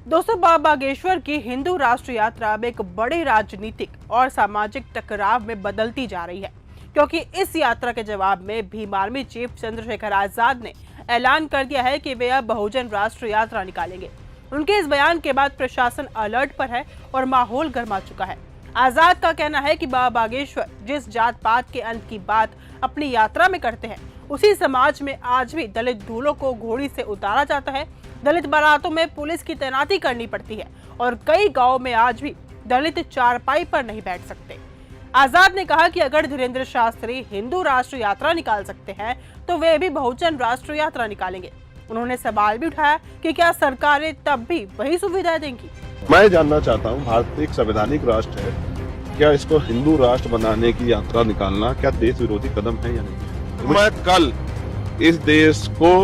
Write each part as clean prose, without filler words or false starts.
दोस्तों, बाबा बागेश्वर की हिंदू राष्ट्र यात्रा अब एक बड़े राजनीतिक और सामाजिक टकराव में बदलती जा रही है, क्योंकि इस यात्रा के जवाब में भीम आर्मी चीफ चंद्रशेखर आजाद ने ऐलान कर दिया है कि वे अब बहुजन राष्ट्र यात्रा निकालेंगे। उनके इस बयान के बाद प्रशासन अलर्ट पर है और माहौल गर्मा चुका है। आजाद का कहना है कि बाबा बागेश्वर जिस जात पात के अंत की बात अपनी यात्रा में करते हैं, उसी समाज में आज भी दलित दूल्हों को घोड़ी से उतारा जाता है। दलित बारातों में पुलिस की तैनाती करनी पड़ती है और कई गांवों में आज भी दलित चारपाई पर नहीं बैठ सकते। आजाद ने कहा कि अगर धीरेन्द्र शास्त्री हिंदू राष्ट्र यात्रा निकाल सकते हैं तो वे भी बहुजन राष्ट्र यात्रा निकालेंगे। उन्होंने सवाल भी उठाया कि क्या सरकारें तब भी वही सुविधाएं देंगी। मैं जानना चाहता हूँ, भारत एक संवैधानिक राष्ट्र है, क्या इसको हिंदू राष्ट्र बनाने की यात्रा निकालना क्या देश विरोधी कदम है या नहीं? मैं कल इस देश को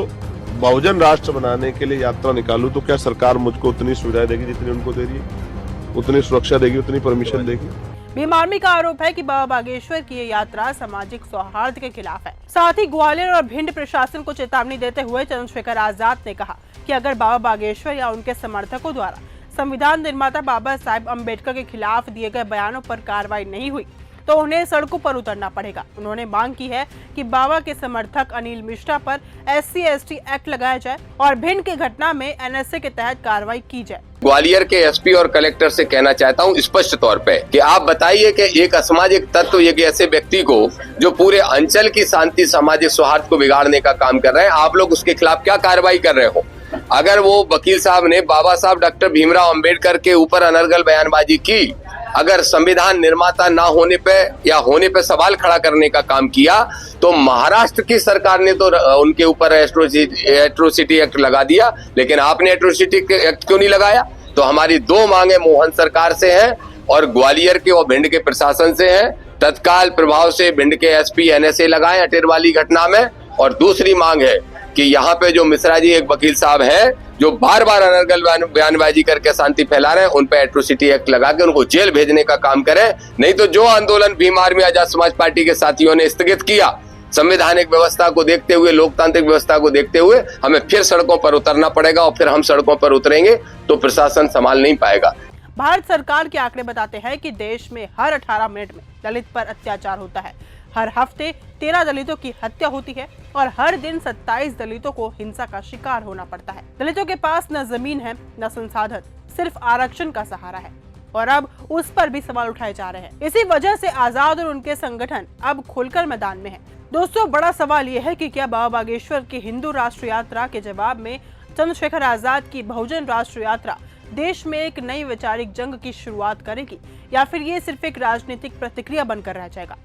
बहुजन राष्ट्र बनाने के लिए यात्रा निकालूं तो क्या सरकार मुझको उतनी सुविधाएं देगी जितनी उनको दे रही है, उतनी सुरक्षा देगी, उतनी परमिशन देगी? भीम आर्मी का आरोप है कि बाबा बागेश्वर की ये यात्रा सामाजिक सौहार्द के खिलाफ है। साथ ही ग्वालियर और भिंड प्रशासन को चेतावनी देते हुए चंद्रशेखर आजाद ने कहा कि अगर बाबा बागेश्वर या उनके समर्थकों द्वारा संविधान निर्माता बाबा साहेब अम्बेडकर के खिलाफ दिए गए बयानों पर कार्रवाई नहीं हुई तो उन्हें सड़कों पर उतरना पड़ेगा। उन्होंने मांग की है कि बाबा के समर्थक अनिल मिश्रा पर SC/ST एक्ट लगाया जाए और भिंड की घटना में NSA के तहत कार्रवाई की जाए। ग्वालियर के SP और कलेक्टर से कहना चाहता हूं स्पष्ट तौर पे कि आप बताइए कि एक असामाजिक तत्व, एक ऐसे व्यक्ति को जो पूरे अंचल की शांति सामाजिक सौहार्द को बिगाड़ने का काम कर रहे हैं, आप लोग उसके खिलाफ क्या कार्रवाई कर रहे हो? अगर वो वकील साहब ने बाबा साहब डॉक्टर भीमराव अंबेडकर के ऊपर अनर्गल बयानबाजी की, अगर संविधान निर्माता ना होने पे या होने पे सवाल खड़ा करने का काम किया, तो महाराष्ट्र की सरकार ने तो उनके ऊपर एट्रोसिटी एक्ट लगा दिया, लेकिन आपने एट्रोसिटी एक्ट क्यों नहीं लगाया? तो हमारी दो मांगे मोहन सरकार से हैं और ग्वालियर के और भिंड के प्रशासन से हैं। तत्काल प्रभाव से भिंड के SP NSA लगाएं अटेर वाली घटना में। और दूसरी मांग है कि यहाँ पे जो मिश्रा जी एक वकील साहब हैं जो बार बार अनर्गल बयानबाजी करके शांति फैला रहे हैं, उन पे एट्रोसिटी एक्ट लगा के उनको जेल भेजने का काम करें। नहीं तो जो आंदोलन भीम आर्मी आजाद समाज पार्टी के साथियों ने स्थगित किया, संवैधानिक व्यवस्था को देखते हुए, लोकतांत्रिक व्यवस्था को देखते हुए हमें फिर सड़कों पर उतरना पड़ेगा और फिर हम सड़कों पर उतरेंगे तो प्रशासन संभाल नहीं पाएगा। भारत सरकार के आंकड़े बताते हैं कि देश में हर 18 मिनट में दलित पर अत्याचार होता है। हर हफ्ते 13 दलितों की हत्या होती है और हर दिन 27 दलितों को हिंसा का शिकार होना पड़ता है। दलितों के पास न जमीन है न संसाधन, सिर्फ आरक्षण का सहारा है और अब उस पर भी सवाल उठाए जा रहे हैं। इसी वजह से आजाद और उनके संगठन अब खुलकर मैदान में हैं। दोस्तों, बड़ा सवाल यह है कि क्या बाबा बागेश्वर की हिंदू राष्ट्र यात्रा के जवाब में चंद्रशेखर आजाद की बहुजन राष्ट्र यात्रा देश में एक नई वैचारिक जंग की शुरुआत करेगी या फिर ये सिर्फ एक राजनीतिक प्रतिक्रिया बनकर रह जाएगा?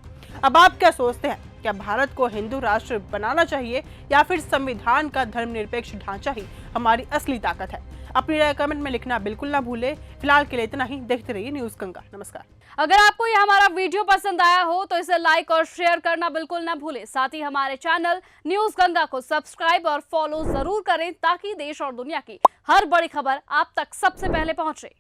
अब आप क्या सोचते हैं? क्या भारत को हिंदू राष्ट्र बनाना चाहिए या फिर संविधान का धर्मनिरपेक्ष ढांचा ही हमारी असली ताकत है? अपनी राय कमेंट में लिखना बिल्कुल ना भूले। फिलहाल के लिए इतना ही। देखते रहिए न्यूज़ गंगा। नमस्कार। अगर आपको ये हमारा वीडियो पसंद आया हो तो इसे लाइक और शेयर करना बिल्कुल ना भूले। साथ ही हमारे चैनल न्यूज़ गंगा को सब्सक्राइब और फॉलो जरूर करें ताकि देश और दुनिया की हर बड़ी खबर आप तक सबसे पहले पहुंचे।